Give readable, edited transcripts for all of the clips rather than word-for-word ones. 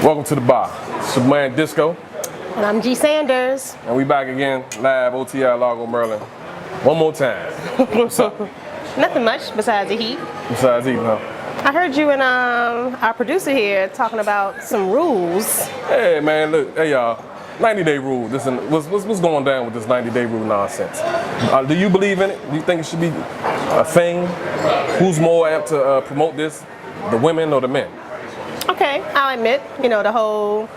Welcome to the bar. It's your man Disco, And I'm G Sanders. and we back again, live OTI Largo, Maryland. One more time. What's up? Nothing much besides the heat. Besides eating, huh? I heard you and our producer here talking about some rules. Hey man, look, hey y'all. 90-day rule. What's going down with this 90-day rule nonsense? Do you believe in it? Do you think it should be a thing? Who's more apt to promote this, the women or the men? Okay, I'll admit, the whole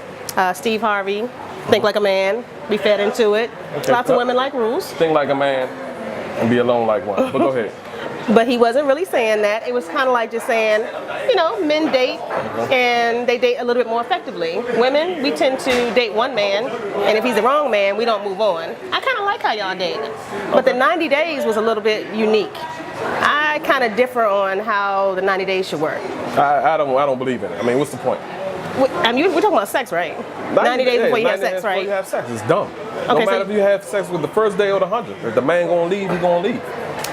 Steve Harvey, think like a man, be fed into it. Okay. Lots of women like rules. Think like a man and be alone like one. But go ahead. But he wasn't really saying that. It was kind of like just saying, men date and they date a little bit more effectively. Women, we tend to date one man, and if he's the wrong man, we don't move on. I kind of like how y'all date. But the 90 days was a little bit unique. I kind of differ on how the 90 days should work. I don't believe in it. I mean, what's the point? We're talking about sex, right? 90 days before you have 90 days sex, before right? you have sex. It's dumb. No Okay, matter if you have sex with the first day or the 100th. If the man gonna leave, he gonna leave.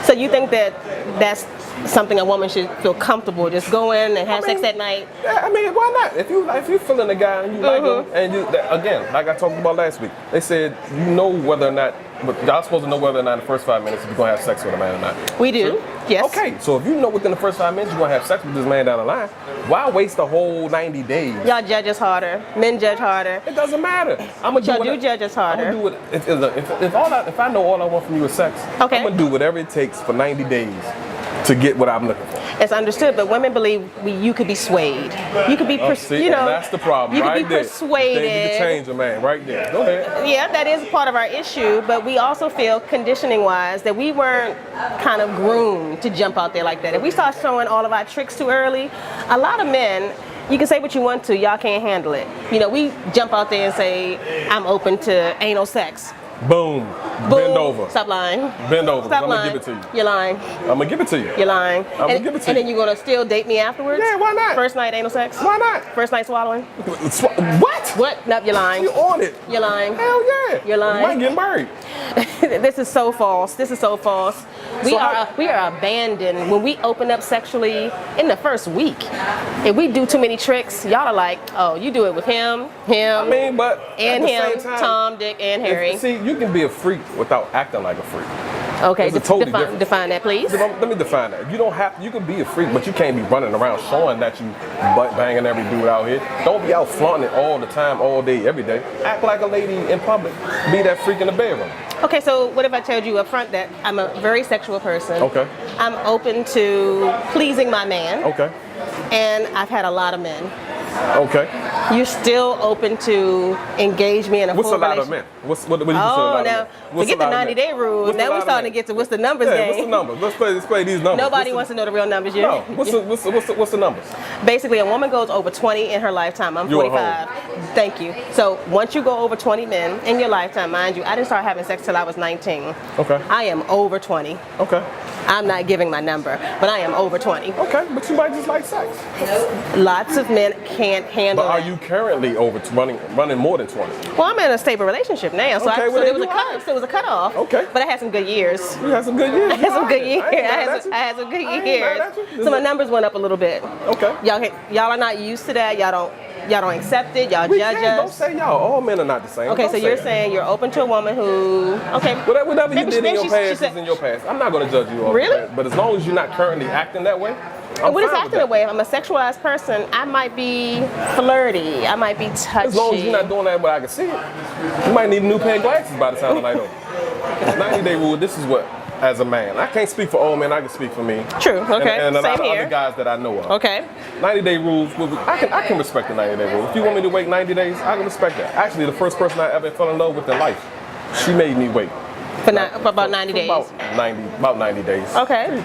So you think that that's something a woman should feel comfortable, just go in and have sex that night? Yeah, I mean, why not? If you feeling the guy and you like him, and again, like I talked about last week, they said you know whether or not, but y'all supposed to know whether or not in the first 5 minutes if you're gonna have sex with a man or not. We do, yes. Okay, so if you know within the first 5 minutes you're gonna have sex with this man down the line, why waste the whole 90 days? Y'all judge us harder. Men judge harder. It doesn't matter. I'm gonna Y'all do judge us harder. I'm gonna do it. If I know all I want from you is sex, Okay. I'm gonna do whatever it takes for 90 days to get what I'm looking for. It's understood, but women believe you could be swayed. You could be, See, and that's the problem, you right could be there. persuaded. You can change a man, right there. Go ahead. Yeah, that is part of our issue, but we also feel conditioning-wise that we weren't kind of groomed to jump out there like that. If we start showing all of our tricks too early, a lot of men, you can say what you want to, y'all can't handle it. We jump out there and say, I'm open to anal sex. Boom. Boom. Bend over. Stop lying. Bend over. Stop I'm lying. gonna give it to you. You're lying. I'm gonna give it to you. You're lying. I'm gonna give it to and you. then you're gonna still date me afterwards? Yeah, why not? First night anal sex? Why not? First night swallowing? What? What? Nope, you're lying. You on it? You're lying. Hell yeah. You're lying. You might get married. This is so false. This is so false. We are abandoned when we open up sexually in the first week. If we do too many tricks, y'all are like, oh, you do it with him, I mean, but and at the him, same time, Tom, Dick, and Harry. See, you can be a freak without acting like a freak. Okay, It's a totally different. define that, please. Let me define that. You don't have. You can be a freak, but you can't be running around showing that you butt banging every dude out here. Don't be out flaunting it all the time, all day, every day. Act like a lady in public. Be that freak in the bedroom. Okay, so what if I told you up front that I'm a very sexual person? Okay. I'm open to pleasing my man. Okay. And I've had a lot of men. Okay. You're still open to engage me in a What's full a lot relationship? of men? What do you consider a lot of now men? What's forget a lot the of men? 90-day rules. What's a Now lot we're of starting men? to get to what's the numbers Yeah, game. what's the numbers? Let's play these numbers. Nobody wants to know the real numbers. No. What's the numbers? Basically, a woman goes over 20 in her lifetime. I'm You're a 45. Thank you. So once you go over 20 men in your lifetime, mind you, I didn't start having sex till I was 19. Okay. I am over 20. Okay. I'm not giving my number, but I am over 20. Okay, but you might just like sex. Lots of men can't handle But are that. you currently running more than 20? Well, I'm in a stable relationship now, so, Okay, well, there then was you are. so it was a cutoff. Okay. But I had some good years. You had some good years. I had some good years. I I had some good I ain't years. mad at you. So my numbers went up a little bit. Okay. Y'all are not used to that. Y'all don't accept it. Y'all We judge can't. Don't us. say y'all. All men are not the same. Okay, Don't so say you're that. saying you're open to a woman who, okay. Whatever you Maybe did in your she past said- is in your past. I'm not going to judge you off Really? that. But as long as you're not currently acting that way, I'm What is fine with acting that. away? If I'm a sexualized person, I might be flirty. I might be touchy. As long as you're not doing that, but I can see it. You might need a new pair of glasses by the time the night over. 90-day rule. This is what, as a man, I can't speak for all men. I can speak for me. True. Okay. And a lot Same of here. other guys that I know of. Okay. 90-day rules. I can respect the 90-day rule. If you want me to wait 90 days, I can respect that. Actually, the first person I ever fell in love with in life, she made me wait. For about 90 days. About 90 days. Okay.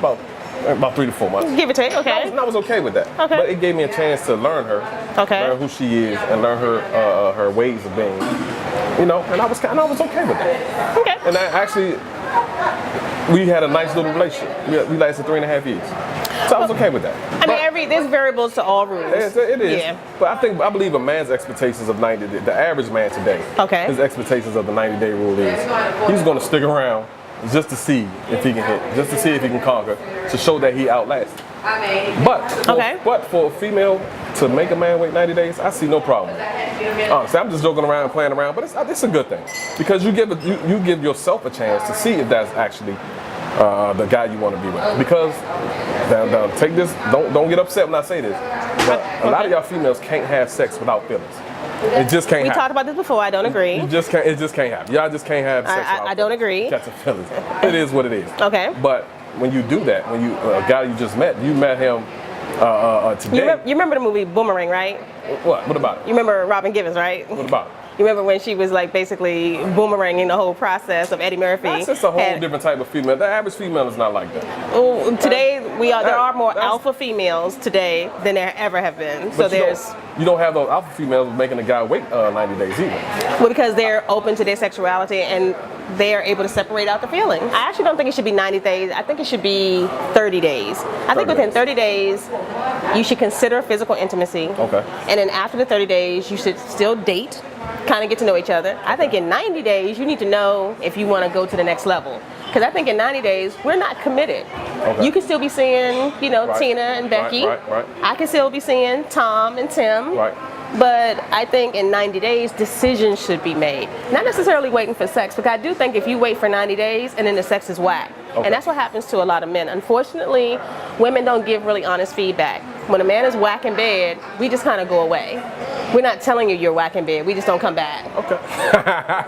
About 3 to 4 months. Give or take. Okay. And I was okay with that. Okay. But it gave me a chance to learn her, Okay. learn who she is, and learn her ways of being. And I was okay with that. Okay. And we had a nice little relationship. We lasted 3.5 years. So I was okay with that. I mean, there's variables to all rules. It is. Yeah. But I believe a man's expectations of 90, the average man today, Okay. his expectations of the 90-day rule is he's going to stick around just to see if he can hit, just to see if he can conquer, to show that he outlasts. But for a female to make a man wait 90 days, I see no problem. Honestly, I'm just joking around and playing around, but it's a good thing because you give yourself a chance to see if that's actually the guy you want to be with. Because now take this, don't get upset when I say this, but a lot of y'all females can't have sex without feelings. It just can't happen. We talked about this before. I don't agree. It just can't happen. Y'all just can't have sex without I don't agree. catching feelings. It is what it is. Okay. But when you do that, when you a guy you just met, you met him today. You remember the movie Boomerang, right? What? What about it? You remember Robin Givens, right? What about it? You remember when she was like basically boomeranging the whole process of Eddie Murphy? That's just a whole different type of female. The average female is not like that. Oh, today there are more alpha females today than there ever have been. So you don't have those alpha females making a guy wait 90 days either. Well, because they're open to their sexuality and they are able to separate out the feelings. I actually don't think it should be 90 days. I think it should be 30 days. I think within 30 days, you should consider physical intimacy. Okay. And then after the 30 days, you should still date, kind of get to know each other. I think in 90 days, you need to know if you want to go to the next level. Because I think in 90 days, we're not committed. Okay. You can still be seeing, right. Tina and Becky. Right. I can still be seeing Tom and Tim. Right. But I think in 90 days, decisions should be made. Not necessarily waiting for sex, because I do think if you wait for 90 days and then the sex is whack. Okay. And that's what happens to a lot of men. Unfortunately, women don't give really honest feedback. When a man is whack in bed, we just kind of go away. We're not telling you you're whack in bed. We just don't come back. Okay.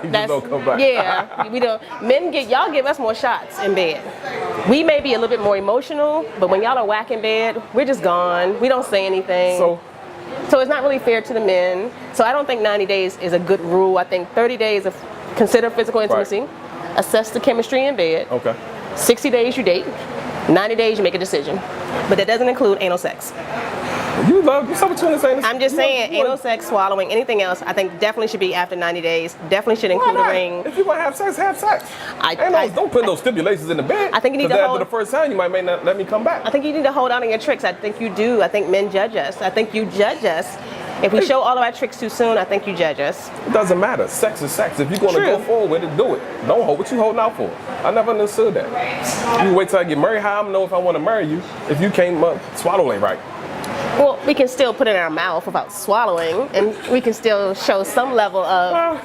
You just don't come back. Yeah, we don't. Y'all give us more shots in bed. We may be a little bit more emotional, but when y'all are whack in bed, we're just gone. We don't say anything. So it's not really fair to the men. So I don't think 90 days is a good rule. I think 30 days of consider physical intimacy, assess the chemistry in bed. Okay. 60 days you date, 90 days you make a decision. But that doesn't include anal sex. You love saying. I'm just saying, anal sex, swallowing, anything else, I think definitely should be after 90 days. Definitely should include a ring. If you want to have sex, have sex. Don't put those stipulations in the bed. I think you need to hold. After the first time, you may not let me come back. I think you need to hold on to your tricks. I think you do. I think men judge us. I think you judge us. If we show all of our tricks too soon, I think you judge us. It doesn't matter. Sex is sex. If you're going to go forward with it, do it. Don't hold what you holding out for. I never understood that. You wait till I get married. How I'm know if I want to marry you if you can't swallow ain't right? Well, we can still put it in our mouth without swallowing, and we can still show some level of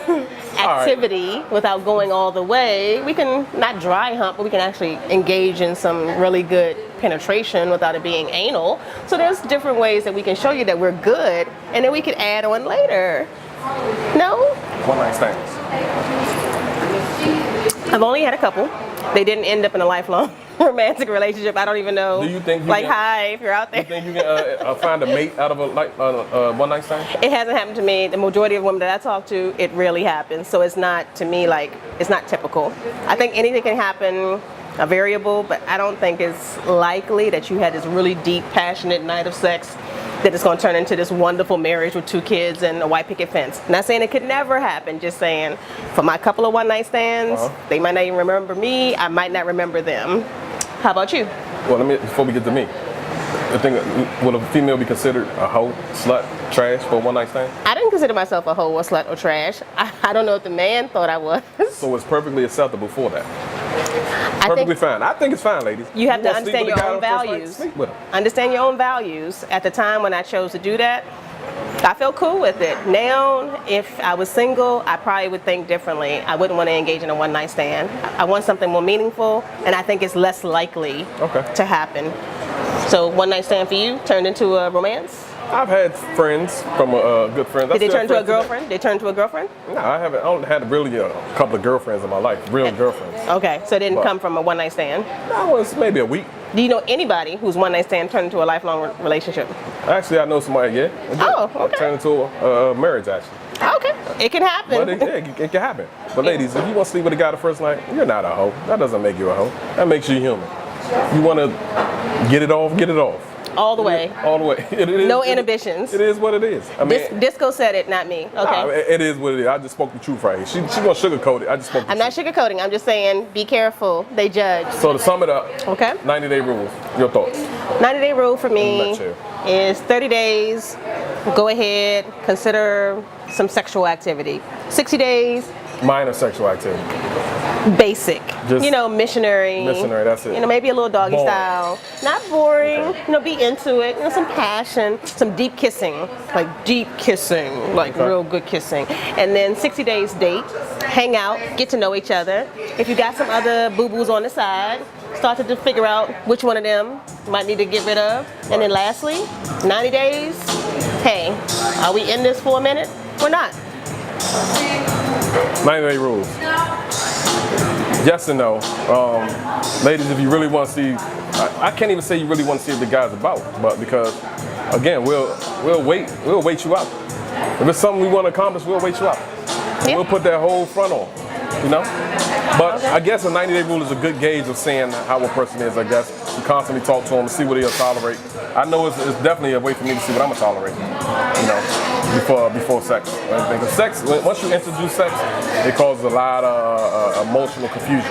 activity without going all the way. We can not dry hump, but we can actually engage in some really good penetration without it being anal. So there's different ways that we can show you that we're good, and then we can add on later. No? One night stands. I've only had a couple. They didn't end up in a lifelong romantic relationship. I don't even know. Do you think hi, if you're out there. You think you can find a mate out of a one night stand? It hasn't happened to me. The majority of women that I talk to, it rarely happens. So it's not, to me, it's not typical. I think anything can happen, a variable, but I don't think it's likely that you had this really deep, passionate night of sex that it's going to turn into this wonderful marriage with 2 kids and a white picket fence. Not saying it could never happen, just saying for my couple of one night stands, they might not even remember me, I might not remember them. How about you? Well, before we get to me, I think, would a female be considered a hoe, slut, trash for a one night stand? I didn't consider myself a hoe or slut or trash. I don't know if the man thought I was. So it's perfectly acceptable for that? Perfectly fine. I think it's fine, ladies. You have to understand your own values. Understand your own values. At the time when I chose to do that, I felt cool with it. Now, if I was single, I probably would think differently. I wouldn't want to engage in a one night stand. I want something more meaningful, and I think it's less likely to happen. So one night stand for you turned into a romance? I've had friends from a good friend. Did they turn to a girlfriend? They turned to a girlfriend? No, I haven't. I only had really a couple of girlfriends in my life, real girlfriends. Okay, so it didn't come from a one night stand? That was maybe a week. Do you know anybody whose one night stand turned into a lifelong relationship? Actually, I know somebody, yeah. Oh, okay. Turned into a marriage, actually. Okay, it can happen. But it can happen. But ladies, if you want to sleep with a guy the first night, you're not a hoe. That doesn't make you a hoe. That makes you human. You want to get it off, get it off. All the way. All the way. No inhibitions. It is what it is. I mean, Disco said it, not me. Okay. Nah, it is what it is. I just spoke the truth right here. She gonna sugarcoat it. I just spoke the truth. I'm not sugarcoating. I'm just saying, be careful. They judge. So to sum it up, 90-day rules. Your thoughts? 90-day rule for me is 30 days. Go ahead, consider some sexual activity. 60 days. Minor sexual activity. basic. Just You know, missionary. missionary, that's it. You know, maybe a little doggy Boring. style. Not boring. Okay. You know, be into it. You know, some passion, some deep kissing, like deep kissing, like Okay. real good kissing. And then 60 days date, hang out, get to know each other. If you got some other boo-boos on the side, start to figure out which one of them you might need to get rid of. And then lastly, 90 days. Hey, are we in this for a minute? We're not. 90-day rules. Yes and no. Ladies, if you really want to see, I can't even say you really want to see what the guy's about, but because, again, we'll wait you out. If it's something we want to accomplish, we'll wait you out. Yeah. We'll put that whole front on, you know? But I guess a 90-day rule is a good gauge of seeing how a person is, I guess. You constantly talk to him, see what he'll tolerate. I know it's definitely a way for me to see what I'm gonna tolerate, you know, before sex. Because sex, once you introduce sex, it causes a lot of emotional confusion.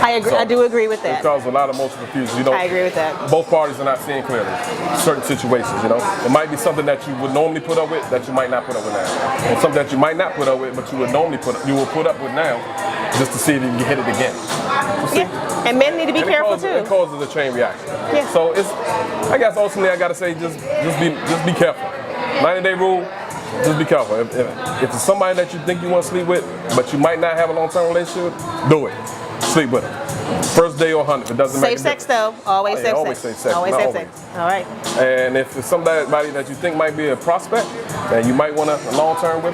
I agree. So, I do agree with It that. causes a lot of emotional confusion. You know, I agree with that. both parties are not seeing clearly certain situations, you know. It might be something that you would normally put up with that you might not put up with now. Or something that you might not put up with, but you will put up with now just to see if you can hit it again. You see? Yeah. And men need to be And careful it too. causes a chain reaction. Yeah. So it's, I guess ultimately I gotta say just be careful. 90-day rule, just be careful. If it's somebody that you think you want to sleep with, but you might not have a long-term relationship, do it. Sleep with them. First day or 100, it doesn't make Safe a sex difference. though. Always Oh, yeah, safe always sex. safe sex, Always not safe always. sex. All right. And if it's somebody that you think might be a prospect that you might want a long-term with,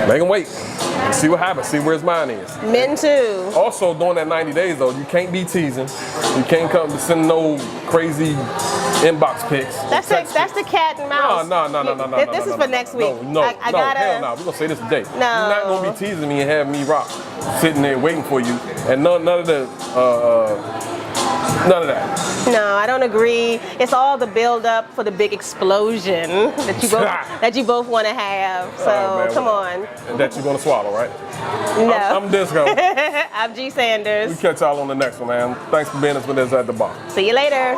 make them wait. See what happens. See where his mind is. Men too. Also, during that 90 days, though, you can't be teasing. You can't come send no crazy inbox pics. That's the cat and mouse. No. This is for next week. No, I gotta. hell no. We're gonna say this today. No. You're not gonna be teasing me and having me rock, sitting there waiting for you, and none of that. No, I don't agree. It's all the build up for the big explosion that you both want to have. So Man, come on. And that you're gonna swallow, right? No. I'm Disco. I'm G Sanders. We catch y'all on the next one, man. Thanks for being with us at the bar. See you later.